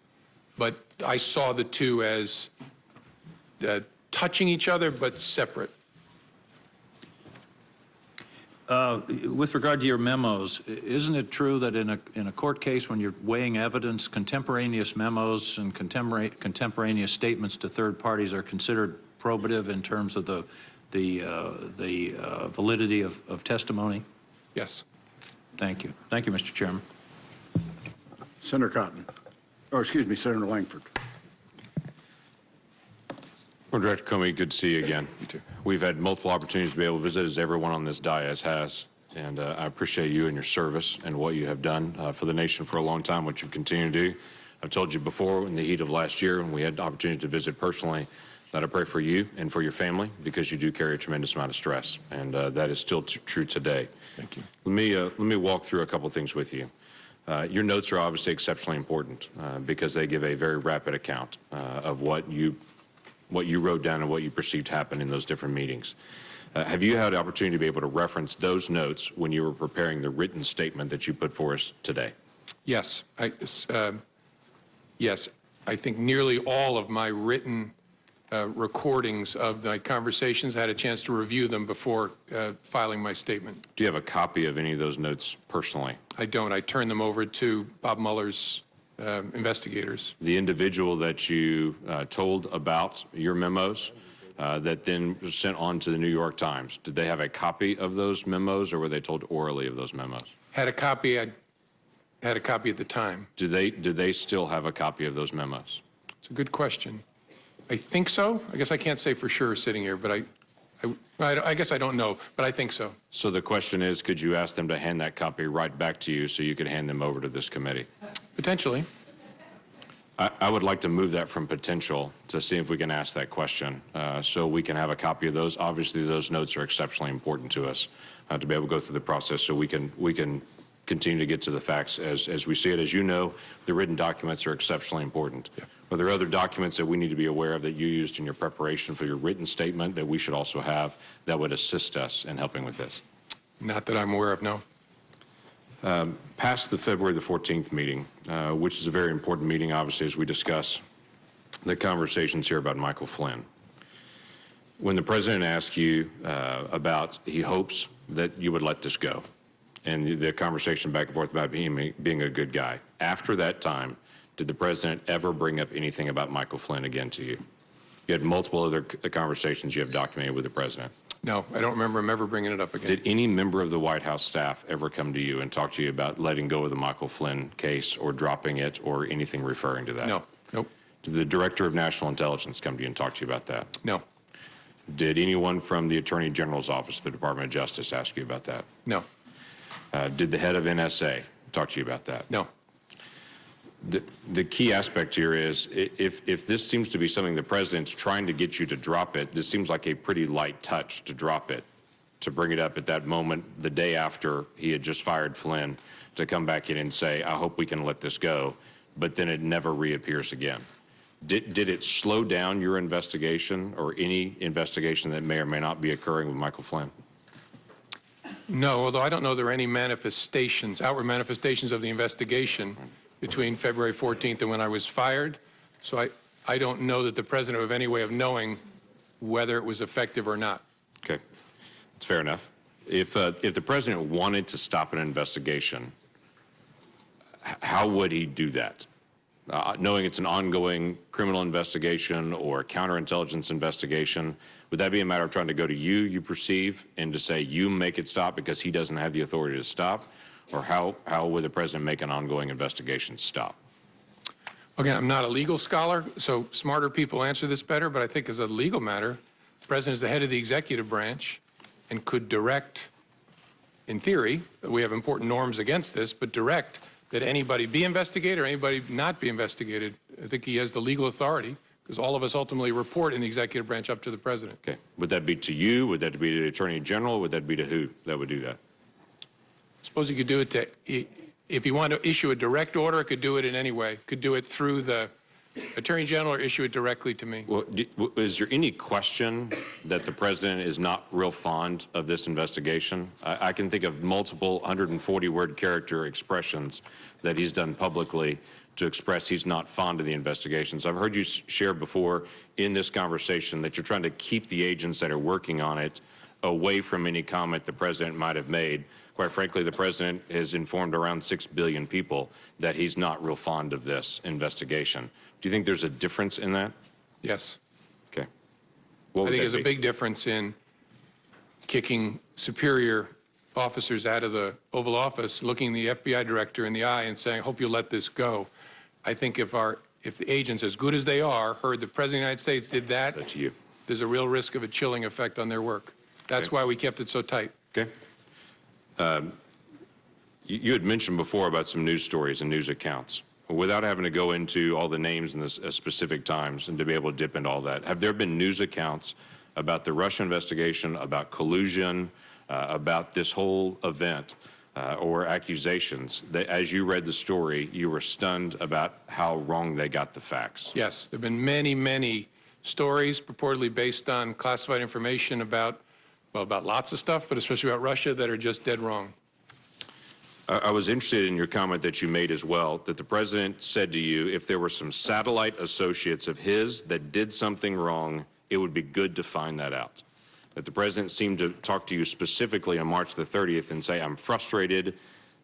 But I saw the two as touching each other, but separate. With regard to your memos, isn't it true that in a court case, when you're weighing evidence, contemporaneous memos and contemporaneous statements to third parties are considered probative in terms of the validity of testimony? Yes. Thank you. Thank you, Mr. Chairman. Senator Cotton, or excuse me, Senator Langford. Well, Director Comey, good to see you again. You too. We've had multiple opportunities to be able to visit, as everyone on this dais has, and I appreciate you and your service and what you have done for the nation for a long time, what you've continued to do. I've told you before, in the heat of last year, when we had the opportunity to visit personally, that I pray for you and for your family, because you do carry a tremendous amount of stress, and that is still true today. Thank you. Let me walk through a couple things with you. Your notes are obviously exceptionally important because they give a very rapid account of what you wrote down and what you perceived happened in those different meetings. Have you had the opportunity to be able to reference those notes when you were preparing the written statement that you put for us today? Yes. Yes. I think nearly all of my written recordings of my conversations, I had a chance to review them before filing my statement. Do you have a copy of any of those notes personally? I don't. I turned them over to Bob Mueller's investigators. The individual that you told about your memos that then was sent on to the New York Times, did they have a copy of those memos, or were they told orally of those memos? Had a copy. I had a copy at the time. Do they still have a copy of those memos? It's a good question. I think so. I guess I can't say for sure sitting here, but I guess I don't know, but I think so. So the question is, could you ask them to hand that copy right back to you so you could hand them over to this committee? Potentially. I would like to move that from potential to see if we can ask that question so we can have a copy of those. Obviously, those notes are exceptionally important to us to be able to go through the process so we can continue to get to the facts as we see it. As you know, the written documents are exceptionally important. Yeah. Are there other documents that we need to be aware of that you used in your preparation for your written statement that we should also have that would assist us in helping with this? Not that I'm aware of, no. Past the February the 14th meeting, which is a very important meeting, obviously, as we discuss the conversations here about Michael Flynn. When the president asked you about, he hopes that you would let this go, and the conversation back and forth about being a good guy. After that time, did the president ever bring up anything about Michael Flynn again to you? You had multiple other conversations you have documented with the president. No, I don't remember him ever bringing it up again. Did any member of the White House staff ever come to you and talk to you about letting go of the Michael Flynn case or dropping it or anything referring to that? No. Nope. Did the Director of National Intelligence come to you and talk to you about that? No. Did anyone from the Attorney General's office, the Department of Justice, ask you about that? No. Did the head of NSA talk to you about that? No. The key aspect here is if this seems to be something the president's trying to get you to drop it, this seems like a pretty light touch to drop it, to bring it up at that moment, the day after he had just fired Flynn, to come back in and say, I hope we can let this go, but then it never reappears again. Did it slow down your investigation or any investigation that may or may not be occurring with Michael Flynn? No, although I don't know there are any manifestations, outward manifestations of the investigation between February 14th and when I was fired. So I don't know that the president would have any way of knowing whether it was effective or not. Okay, that's fair enough. If the president wanted to stop an investigation, how would he do that? Knowing it's an ongoing criminal investigation or counterintelligence investigation, would that be a matter of trying to go to you perceive, and to say you make it stop because he doesn't have the authority to stop? Or how would the president make an ongoing investigation stop? Again, I'm not a legal scholar, so smarter people answer this better, but I think as a legal matter, the president is the head of the executive branch and could direct, in theory, we have important norms against this, but direct that anybody be investigated or anybody not be investigated I think he has the legal authority, because all of us ultimately report in the executive branch up to the president. Okay. Would that be to you? Would that be to the Attorney General? Would that be to who that would do that? Suppose you could do it to, if you want to issue a direct order, could do it in any way. Could do it through the Attorney General or issue it directly to me. Well, is there any question that the president is not real fond of this investigation? I can think of multiple 140-word character expressions that he's done publicly to express he's not fond of the investigations. I've heard you share before in this conversation that you're trying to keep the agents that are working on it away from any comment the president might have made. Quite frankly, the president has informed around 6 billion people that he's not real fond of this investigation. Do you think there's a difference in that? Yes. Okay. I What would think that there's a be? big difference in kicking superior officers out of the Oval Office, looking the FBI director in the eye and saying, I hope you'll let this go. I think if the agents, as good as they are, heard the President of the United States did that, That's you. there's a real risk of a chilling effect on their work. That's Okay. why we kept it so tight. Okay. You had mentioned before about some news stories and news accounts. Without having to go into all the names and the specific times and to be able to dip into all that, have there been news accounts about the Russia investigation, about collusion, about this whole event, or accusations that as you read the story, you were stunned about how wrong they got the facts? Yes, there have been many, many stories purportedly based on classified information about, well, about lots of stuff, but especially about Russia, that are just dead wrong. I was interested in your comment that you made as well, that the president said to you, if there were some satellite associates of his that did something wrong, it would be good to find that out. That the president seemed to talk to you specifically on March the 30th and say, I'm frustrated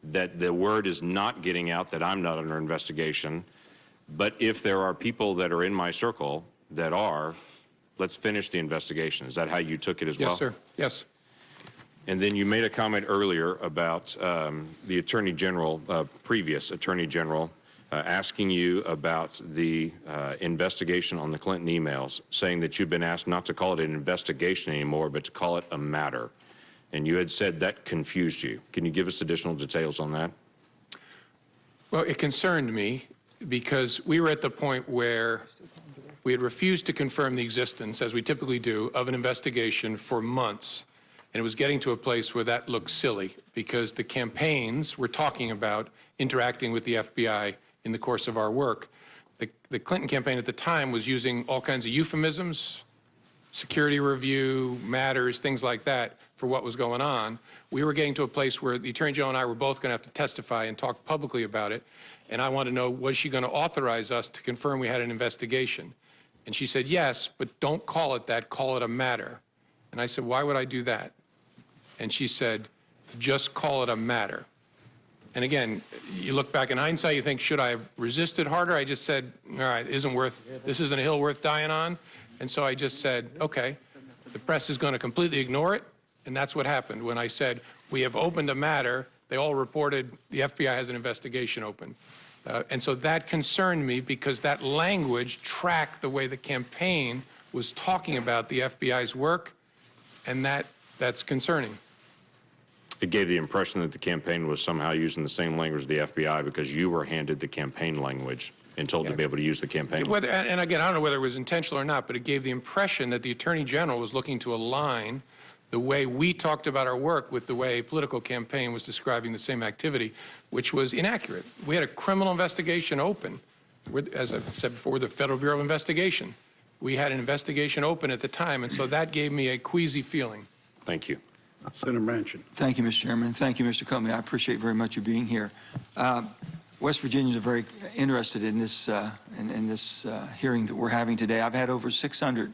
that the word is not getting out that I'm not under investigation, but if there are people that are in my circle that are, let's finish the investigation. Is that how you took it as well? Yes, sir. Yes. And then you made a comment earlier about the Attorney General, previous Attorney General, asking you about the investigation on the Clinton emails, saying that you've been asked not to call it an investigation anymore, but to call it a matter. And you had said that confused you. Can you give us additional details on that? Well, it concerned me because we were at the point where we had refused to confirm the existence, as we typically do, of an investigation for months. And it was getting to a place where that looked silly because the campaigns were talking about interacting with the FBI in the course of our work. The Clinton campaign at the time was using all kinds of euphemisms, security review, matters, things like that for what was going on. We were getting to a place where the Attorney General and I were both going to have to testify and talk publicly about it. And I wanted to know, was she going to authorize us to confirm we had an investigation? And she said, yes, but don't call it that, call it a matter. And I said, why would I do that? And she said, just call it a matter. And again, you look back in hindsight, you think, should I have resisted harder? I just said, all right, this isn't a hill worth dying on. And so I just said, okay, the press is going to completely ignore it. And that's what happened. When I said, we have opened a matter, they all reported the FBI has an investigation open. And so that concerned me because that language tracked the way the campaign was talking about the FBI's work, and that's concerning. It gave the impression that the campaign was somehow using the same language as the FBI because you were handed the campaign language and told to be able to use the campaign language. And again, I don't know whether it was intentional or not, but it gave the impression that the Attorney General was looking to align the way we talked about our work with the way a political campaign was describing the same activity, which was inaccurate. We had a criminal investigation open. As I've said before, the Federal Bureau of Investigation. We had an investigation open at the time, and so that gave me a queasy feeling. Thank you. Senator Manchin. Thank you, Mr. Chairman. Thank you, Mr. Comey. I appreciate very much you being here. West Virginians are very interested in this hearing that we're having today. I've had over 600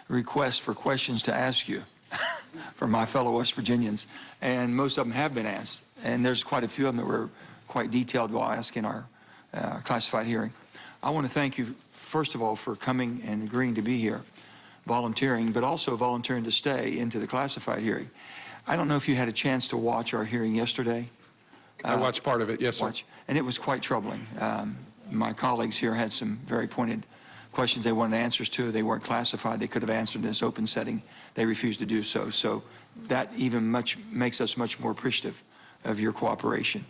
requests for questions to ask you from my fellow West Virginians, and most of them have been asked. And there's quite a few of them that were quite detailed while asking our classified hearing. I want to thank you, first of all, for coming and agreeing to be here, volunteering, but also volunteering to stay into the classified hearing. I don't know if you had a chance to watch our hearing yesterday. I watched part of it, yes, sir. And it was quite troubling. My colleagues here had some very pointed questions they wanted answers to. They weren't classified. They could have answered in this open setting. They refused to do so. So that even makes us much more appreciative of your cooperation.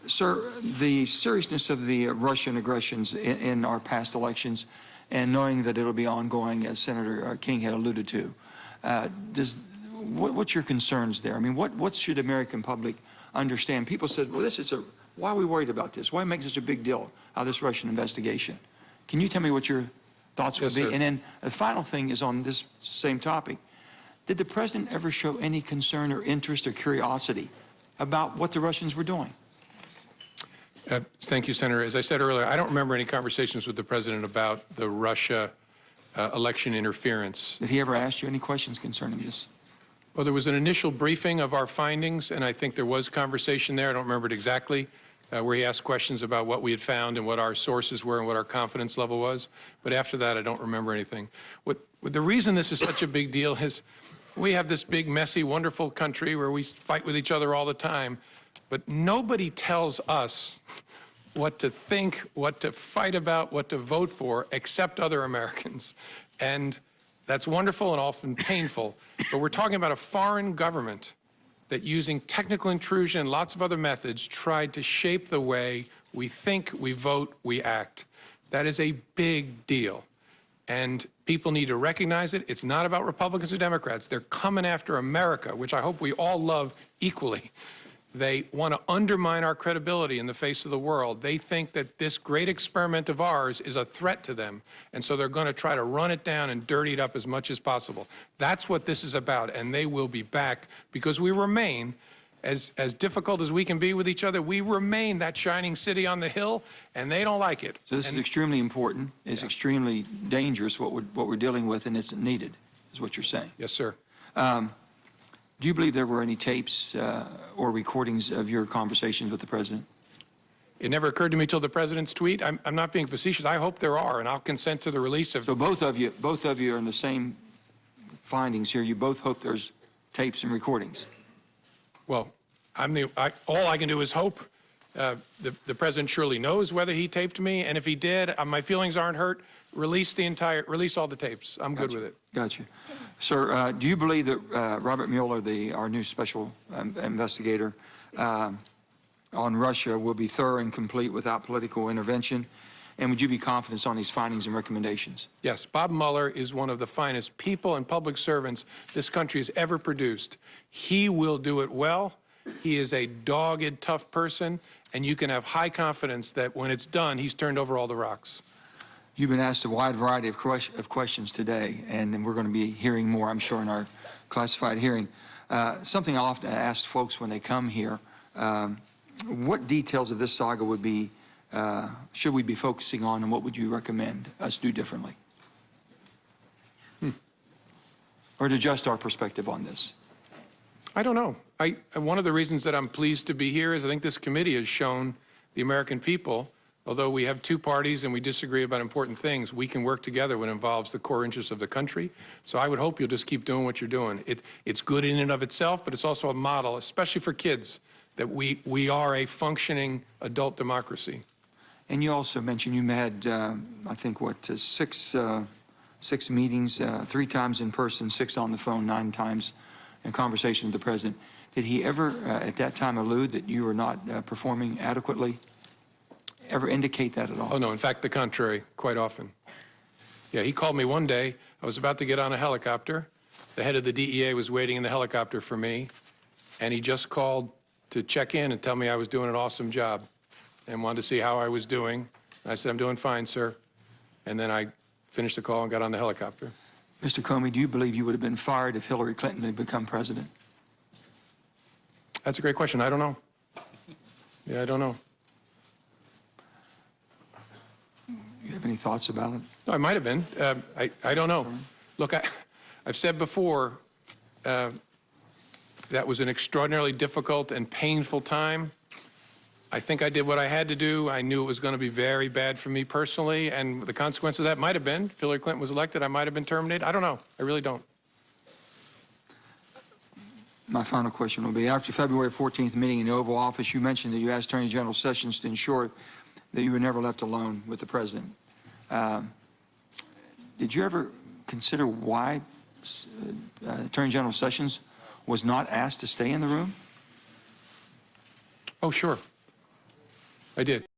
Sir, the seriousness of the Russian aggressions in our past elections, and knowing that it'll be ongoing, as Senator King had alluded to, what's your concerns there? I mean, what should the American public understand? People said, well, why are we worried about this? Why make such a big deal out of this Russian investigation? Can you tell me what your thoughts would be? Yes, sir. And then the final thing is on this same topic. Did the president ever show any concern or interest or curiosity about what the Russians were doing? Thank you, Senator. As I said earlier, I don't remember any conversations with the president about the Russia election interference. Did he ever ask you any questions concerning this? Well, there was an initial briefing of our findings, and I think there was conversation there. I don't remember it exactly, where he asked questions about what we had found and what our sources were and what our confidence level was. But after that, I don't remember anything. The reason this is such a big deal is we have this big, messy, wonderful country where we fight with each other all the time, but nobody tells us what to think, what to fight about, what to vote for, except other Americans. And that's wonderful and often painful, but we're talking about a foreign government that, using technical intrusion and lots of other methods, tried to shape the way we think, we vote, we act. That is a big deal. And people need to recognize it. It's not about Republicans or Democrats. They're coming after America, which I hope we all love equally. They want to undermine our credibility in the face of the world. They think that this great experiment of ours is a threat to them, and so they're going to try to run it down and dirty it up as much as possible. That's what this is about, and they will be back because we remain, as difficult as we can be with each other, we remain that shining city on the hill, and they don't like it. So this is extremely important. It's extremely dangerous, what we're dealing with, and it's needed, is what you're saying. Yes, sir. Do you believe there were any tapes or recordings of your conversations with the president? It never occurred to me till the president's tweet. I'm not being facetious. I hope there are, and I'll consent to the release of. So both of you are in the same findings here. You both hope there's tapes and recordings. Well, all I can do is hope. The president surely knows whether he taped me, and if he did, my feelings aren't hurt. Release all the tapes. I'm good with it. Gotcha. Sir, do you believe that Robert Mueller, our new special investigator on Russia, will be thorough and complete without political intervention? And would you be confident on these findings and recommendations? Yes, Bob Mueller is one of the finest people and public servants this country has ever produced. He will do it well. He is a dogged, tough person, and you can have high confidence that when it's done, he's turned over all the rocks. You've been asked a wide variety of questions today, and we're going to be hearing more, I'm sure, in our classified hearing. Something I often ask folks when they come here, what details of this saga should we be focusing on, and what would you recommend us do differently? Or to adjust our perspective on this? I don't know. One of the reasons that I'm pleased to be here is I think this committee has shown the American people, although we have two parties and we disagree about important things, we can work together when it involves the core interests of the country. So I would hope you'll just keep doing what you're doing. It's good in and of itself, but it's also a model, especially for kids, that we are a functioning adult democracy. And you also mentioned you had, I think, six meetings, 3 times in person, 6 on the phone, 9 times in conversation with the president. Did he ever, at that time, allude that you were not performing adequately? Ever indicate that at all? Oh, no, in fact, the contrary, quite often. Yeah, he called me one day. I was about to get on a helicopter. The head of the DEA was waiting in the helicopter for me, and he just called to check in and tell me I was doing an awesome job and wanted to see how I was doing. I said, I'm doing fine, sir. And then I finished the call and got on the helicopter. Mr. Comey, do you believe you would have been fired if Hillary Clinton had become president? That's a great question. I don't know. Yeah, I don't know. You have any thoughts about it? No, I might have been. I don't know. Look, I've said before, that was an extraordinarily difficult and painful time. I think I did what I had to do. I knew it was going to be very bad for me personally, and the consequence of that might have been, if Hillary Clinton was elected, I might have been terminated. I don't know. I really don't. My final question will be, after February 14th meeting in the Oval Office, you mentioned that you asked Attorney General Sessions to ensure that you were never left alone with the president. Did you ever consider why Attorney General Sessions was not asked to stay in the room? Oh, sure. I did.